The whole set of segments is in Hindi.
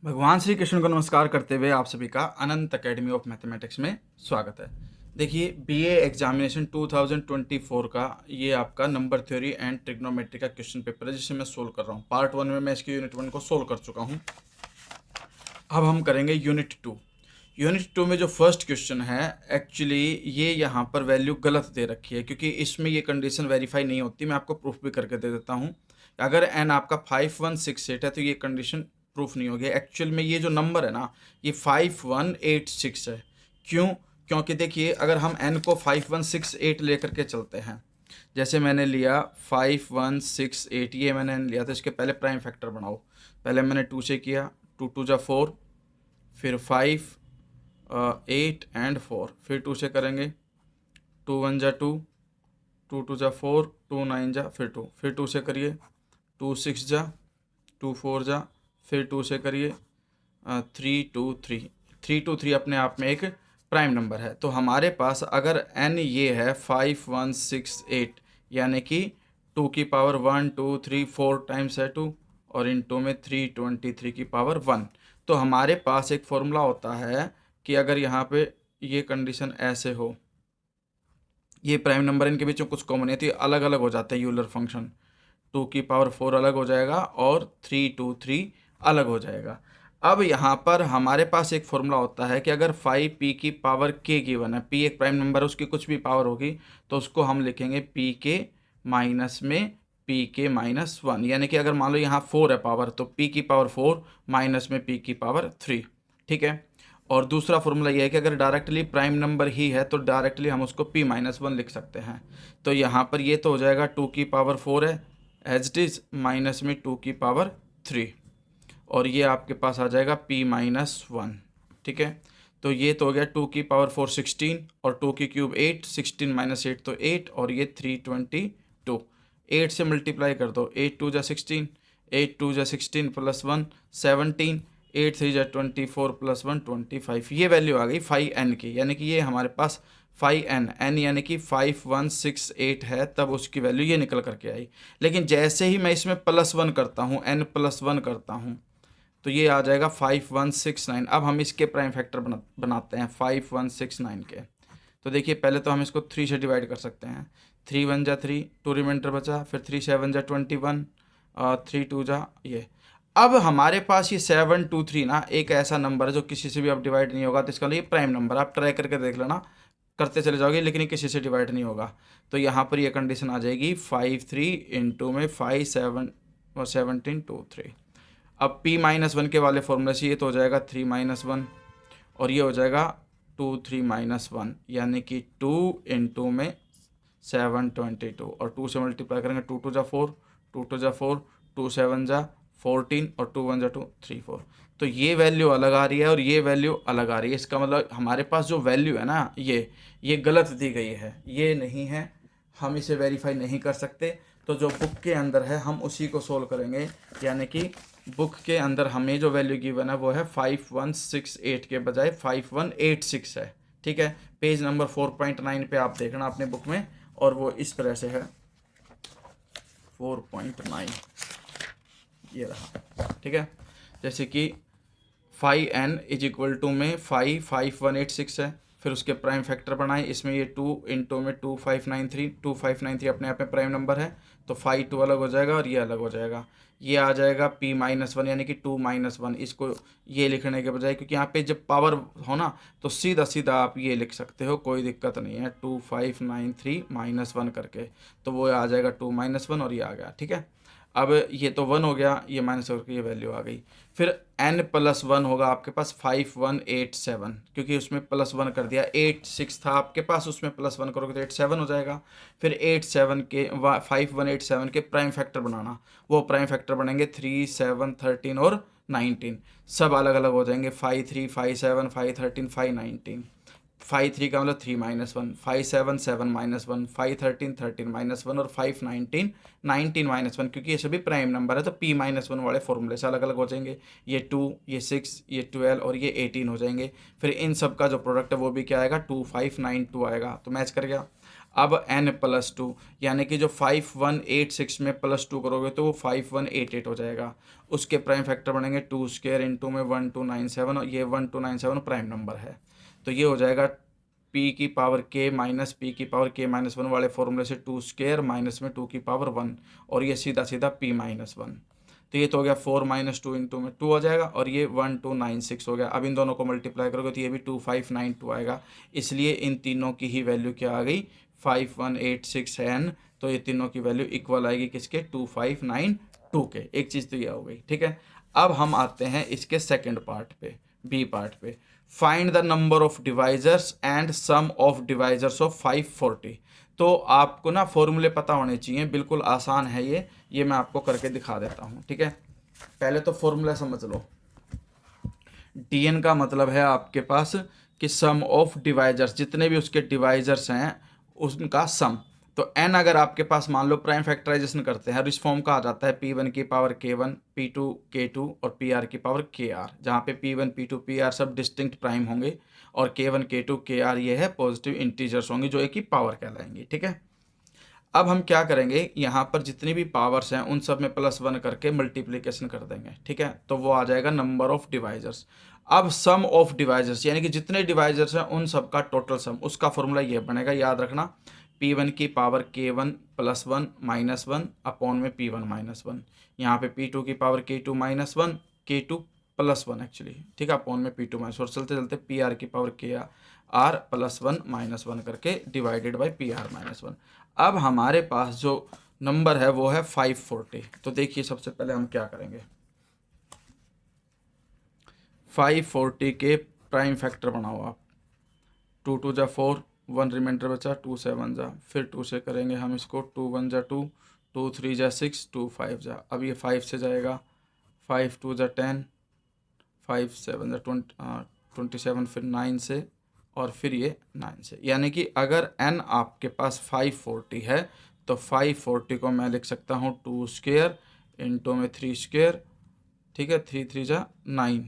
भगवान श्री कृष्ण को नमस्कार करते हुए आप सभी का अनंत एकेडमी ऑफ मैथमेटिक्स में स्वागत है। देखिए, बीए एग्जामिनेशन 2024 का ये आपका नंबर थ्योरी एंड ट्रिग्नोमेट्री का क्वेश्चन पेपर है जिसे मैं सोल्व कर रहा हूँ। पार्ट 1 में मैं इसकी यूनिट 1 को सोल्व कर चुका हूँ। अब हम करेंगे यूनिट 2। यूनिट 2 में जो फर्स्ट क्वेश्चन है, एक्चुअली ये यहाँ पर वैल्यू गलत दे रखी है क्योंकि इसमें ये कंडीशन वेरीफाई नहीं होती। मैं आपको प्रूफ भी करके दे देता हूँ। अगर एन आपका 5168 है तो ये कंडीशन प्रूफ नहीं होगी। एक्चुअल में ये जो नंबर है ना, ये 5186 है। क्यों? क्योंकि देखिए, अगर हम n को 5168 लेकर के चलते हैं, जैसे मैंने लिया 5168, ये मैंने n लिया, तो इसके पहले प्राइम फैक्टर बनाओ। पहले मैंने 2 से किया, 2 2 जा 4, फिर 5 8 एंड 4, फिर 2 से करेंगे, 2 1 जा 2, 2 2 जा 4, 2 9 जा, फिर 2, फिर 2 से करिए, 2 6 जा, 2 4 जा, फिर 2 से करिए, 3 2 3, 3 2 3 अपने आप में एक प्राइम नंबर है। तो हमारे पास अगर n ये है 5168, यानी कि 2 की पावर 1 2 3 4 टाइम्स है 2, और इन 2 में 323 की पावर 1। तो हमारे पास एक फॉर्मूला होता है कि अगर यहाँ पे ये कंडीशन ऐसे हो, ये प्राइम नंबर इनके बीच में कुछ कॉमन है तो ये अलग अलग हो जाते हैं। यूलर फंक्शन 2 की पावर 4 अलग हो जाएगा और 323 अलग हो जाएगा। अब यहाँ पर हमारे पास एक फॉर्मूला होता है कि अगर 5p की पावर k गिवन है, p एक प्राइम नंबर है, उसकी कुछ भी पावर होगी तो उसको हम लिखेंगे pk माइनस में pk माइनस 1। यानी कि अगर मान लो यहाँ 4 है पावर, तो p की पावर 4 माइनस में p की पावर 3। ठीक है। और दूसरा फॉर्मूला ये है कि अगर डायरेक्टली प्राइम नंबर ही है तो डायरेक्टली हम उसको p माइनस 1 लिख सकते हैं। तो यहाँ पर ये तो हो जाएगा 2 की पावर 4 है एज इट इज़, माइनस में 2 की पावर 3, और ये आपके पास आ जाएगा p माइनस 1। ठीक है। तो ये तो हो गया 2 की पावर 4 16, और 2 की क्यूब 8, 16 माइनस 8 तो 8, और ये 322। 8 से मल्टीप्लाई कर दो, 8 2 जा 16, 8 2 जा 16 प्लस 1 17, 8 3 जा 24 प्लस 1 25। ये वैल्यू आ गई 5n की, यानी कि ये हमारे पास 5n यानी कि 5168 है, तब उसकी वैल्यू ये निकल करके आई। लेकिन जैसे ही मैं इसमें +1 करता हूँ, n + 1 करता हूँ, तो ये आ जाएगा 5169। अब हम इसके प्राइम फैक्टर बनाते हैं 5169 के। तो देखिए, पहले तो हम इसको 3 से डिवाइड कर सकते हैं। 3 1 जा 3, 2 रिमाइंडर बचा, फिर 3 7 जा 21, 3 2 जा ये। अब हमारे पास ये 723 ना एक ऐसा नंबर है जो किसी से भी अब डिवाइड नहीं होगा, तो इसका ये प्राइम नंबर, आप ट्राई करके देख लेना, करते चले जाओगे लेकिन ये किसी से डिवाइड नहीं होगा। तो यहाँ पर ये कंडीशन आ जाएगी 53 इंटू में 5 7 और 17 2 3। अब p माइनस 1 के वाले फॉर्मूले से ये तो हो जाएगा 3 माइनस 1, और ये हो जाएगा 2 3 माइनस 1, यानी कि 2 इंटू में 722, और 2 से मल्टीप्लाई करेंगे, 2 2 जा 4, 2 2 जा 4, 2 7 जा 14, और 2 1 जा 2 3 4। तो ये वैल्यू अलग आ रही है और ये वैल्यू अलग आ रही है। इसका मतलब हमारे पास जो वैल्यू है ना, ये गलत दी गई है, ये नहीं है, हम इसे वेरीफाई नहीं कर सकते। तो जो बुक के अंदर है हम उसी को सोल्व करेंगे, यानी कि बुक के अंदर हमें जो वैल्यू गिवन है वो है 5168 के बजाय 5186 है। ठीक है। पेज नंबर 4.9 पे आप देखना अपने बुक में, और वो इस तरह से है 4.9, ये रहा। ठीक है। जैसे कि 5n इज इक्वल टू में 5186 है, फिर उसके प्राइम फैक्टर बनाए, इसमें ये 2 इंटू में 2593 अपने आप में प्राइम नंबर है, तो 5 2 अलग हो जाएगा और ये अलग हो जाएगा। ये आ जाएगा p माइनस 1, यानी कि 2 माइनस 1। इसको ये लिखने के बजाय, क्योंकि यहाँ पे जब पावर हो ना तो सीधा सीधा आप ये लिख सकते हो, कोई दिक्कत नहीं है, 2593 माइनस 1 करके, तो वो आ जाएगा 2 माइनस 1, और ये आ गया। ठीक है। अब ये तो 1 हो गया, ये माइनस करके ये वैल्यू आ गई। फिर n + 1 होगा आपके पास 5187, क्योंकि उसमें +1 कर दिया। 8 6 था आपके पास, उसमें +1 करोगे तो 8 7 हो जाएगा। फिर 5187 के प्राइम फैक्टर बनाना, वो प्राइम फैक्टर बनेंगे 3 7 13 और 19, सब अलग अलग हो जाएंगे, 5 3 5 7 5 13 5 19। 5 3 का मतलब 3 माइनस 1, 5 7 7 माइनस 1, 5 13 13 माइनस 1, और 5 19 19 माइनस 1, क्योंकि ये सभी प्राइम नंबर है तो p माइनस 1 वाले फॉर्मूले से अलग अलग हो जाएंगे। ये 2, ये 6, ये 12 और ये 18 हो जाएंगे। फिर इन सब का जो प्रोडक्ट है वो भी क्या आएगा, 2592 आएगा। तो मैच कर गया। अब n+2 यानी कि जो 5186 में +2 करोगे तो वो 5188 हो जाएगा। उसके प्राइम फैक्टर बनेंगे 2² इंटू में 1297 और ये 1297 प्राइम नंबर है। तो ये हो जाएगा p की पावर k माइनस पी की पावर k-1 वाले फॉर्मूले से 2² माइनस में 2 की पावर 1 और ये सीधा सीधा p-1। तो ये तो हो गया 4 - 2 इंटू में 2 हो जाएगा और ये 1296 हो गया। अब इन दोनों को मल्टीप्लाई करोगे तो ये भी 2592 आएगा। इसलिए इन तीनों की ही वैल्यू क्या आ गई 5186n। तो ये तीनों की वैल्यू इक्वल आएगी किसके 2592 के। एक चीज़ तो ये हो गई, ठीक है। अब हम आते हैं इसके सेकंड पार्ट पे, बी पार्ट पे। Find the number of divisors and sum of divisors of 540। तो आपको ना फॉर्मूले पता होने चाहिए, बिल्कुल आसान है ये मैं आपको करके दिखा देता हूँ, ठीक है। पहले तो फॉर्मूला समझ लो। dn का मतलब है आपके पास कि सम ऑफ डिवाइजर्स, जितने भी उसके डिवाइजर्स हैं उनका सम। तो n अगर आपके पास मान लो प्राइम फैक्टराइजेशन करते हैं, इस फॉर्म का आ जाता है p1 की पावर k1, p2 k2 और pr की पावर kr, जहाँ पे p1 p2 pr सब डिस्टिंक्ट प्राइम होंगे और k1 k2 kr ये है पॉजिटिव इंटीजर्स होंगे जो एक ही पावर कहलाएंगे, ठीक है। अब हम क्या करेंगे, यहाँ पर जितनी भी पावर्स हैं उन सब में +1 करके मल्टीप्लिकेशन कर देंगे, ठीक है। तो वो आ जाएगा नंबर ऑफ डिवाइजर्स। अब सम ऑफ डिवाइजर्स यानी कि जितने डिवाइजर्स हैं उन सब का टोटल सम, उसका फॉर्मूला ये बनेगा, याद रखना, p1 की पावर k1 +1 -1 अपॉन में p1 -1। यहाँ पे p2 की पावर k2 -1 k2 +1 एक्चुअली, ठीक है, अपॉन में p2 माइनस, और चलते चलते pr की पावर kr +1 -1 करके डिवाइडेड बाई pr -1। अब हमारे पास जो नंबर है वो है 540। तो देखिए सबसे पहले हम क्या करेंगे, 540 के प्राइम फैक्टर बनाओ आप। 2 2 जा 4, 1 रिमाइंडर बचा, 2 7 जा, फिर 2 से करेंगे हम इसको, 2 1 जा 2, 2 3 जा 6, 2 5 जा। अब ये 5 से जाएगा, 5 2 जा 10, 5 7 जा 27, फिर 9 से और फिर ये 9 से। यानी कि अगर n आपके पास 540 है तो 540 को मैं लिख सकता हूँ 2² इंटू में 3², ठीक है, 3 3 जा 9।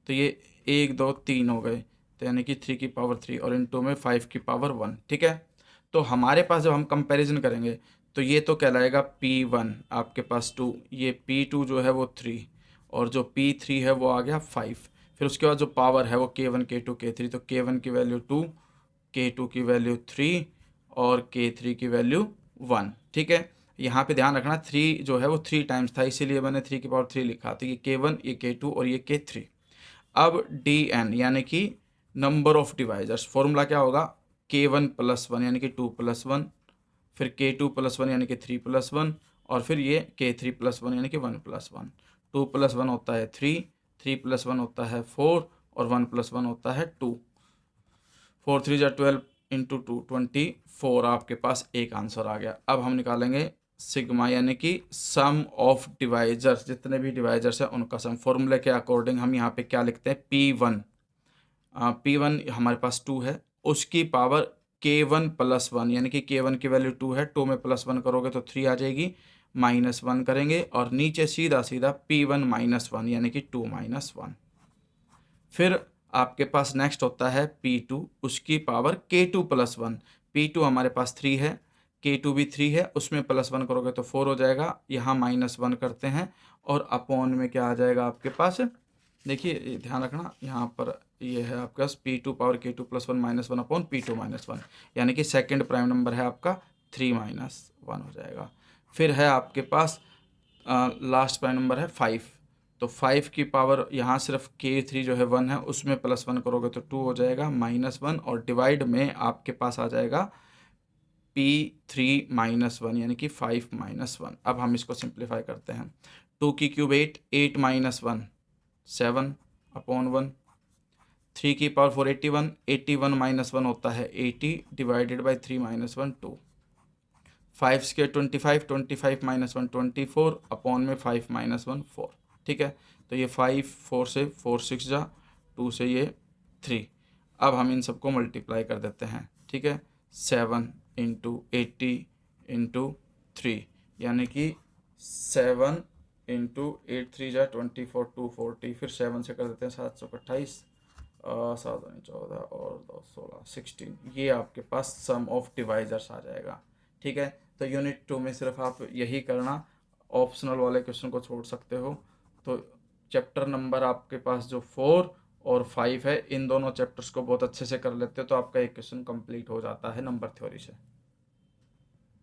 तो ये 1 2 3 हो गए, तो यानी कि 3 की पावर 3 और इंटू में 5 की पावर 1, ठीक है। तो हमारे पास जब हम कंपैरिजन करेंगे तो ये तो कहलाएगा p1 आपके पास 2, ये p2 जो है वो 3 और जो p3 है वो आ गया 5। फिर उसके बाद जो पावर है वो k1 k2 k3, तो k1 की वैल्यू 2, k2 की वैल्यू 3 और k3 की वैल्यू 1, ठीक है। यहाँ पे ध्यान रखना 3 जो है वो 3 टाइम्स था, इसीलिए मैंने 3 की पावर 3 लिखा। तो ये k1 ये k2 और ये k3। अब dn यानी कि नंबर ऑफ डिवाइजर्स, फॉर्मूला क्या होगा k1 +1 यानी कि 2 + 1, फिर k2 +1 यानी कि 3 + 1 और फिर ये k3 +1 यानी कि 1 + 1। 2 + 1 होता है 3, 3 + 1 होता है 4 और 1 + 1 होता है 2। 4 3 जा 12 इंटू 2 24 आपके पास एक आंसर आ गया। अब हम निकालेंगे सिग्मा यानी कि सम ऑफ डिवाइजर्स, जितने भी डिवाइजर्स हैं उनका सम। फॉर्मूले के अकॉर्डिंग हम यहाँ पे क्या लिखते हैं p1, p1 हमारे पास 2 है, उसकी पावर k1 +1 यानी कि k1 की वैल्यू 2 है, 2 में +1 करोगे तो 3 आ जाएगी, -1 करेंगे और नीचे सीधा सीधा p1 -1 यानी कि 2 - 1। फिर आपके पास नेक्स्ट होता है p2, उसकी पावर k2 +1, p2 हमारे पास 3 है, k2 भी 3 है, उसमें +1 करोगे तो 4 हो जाएगा, यहाँ -1 करते हैं और अपॉन में क्या आ जाएगा आपके पास, देखिए ध्यान रखना यहाँ पर ये है आपके पास p2 power k2 +1 -1 upon p2 -1, यानी कि सेकंड प्राइम नंबर है आपका 3 - 1 हो जाएगा। फिर है आपके पास लास्ट प्राइम नंबर है 5, तो 5 की पावर यहाँ सिर्फ k3 जो है 1 है, उसमें +1 करोगे तो 2 हो जाएगा, -1 और डिवाइड में आपके पास आ जाएगा p3 -1 यानी कि 5 -1। अब हम इसको सिंप्लीफाई करते हैं, 2 की क्यूब 8, 8 -1 7 अपॉन 1, 3 की पावर 4 81, 81 -1 होता है 80 डिवाइडेड बाई 3 -1 2, 5 स्क्वायर 25, 25 -1 24 अपॉन में 5 -1 4, ठीक है। तो ये 5 4 से 4 6 जा, 2 से ये 3। अब हम इन सबको मल्टीप्लाई कर देते हैं, ठीक है, 7 इंटू 80 इंटू 3 यानी कि 7 इंटू 8 3 जा 24 240, फिर 7 से कर देते हैं 7 28 सात दूनी 14 और 2 16 16, ये आपके पास सम ऑफ डिवाइजर्स आ जाएगा। ठीक है, तो यूनिट 2 में सिर्फ आप यही करना, ऑप्शनल वाले क्वेश्चन को छोड़ सकते हो। तो चैप्टर नंबर आपके पास जो 4 और 5 है, इन दोनों चैप्टर्स को बहुत अच्छे से कर लेते हो तो आपका एक क्वेश्चन कंप्लीट हो जाता है नंबर थ्योरी से।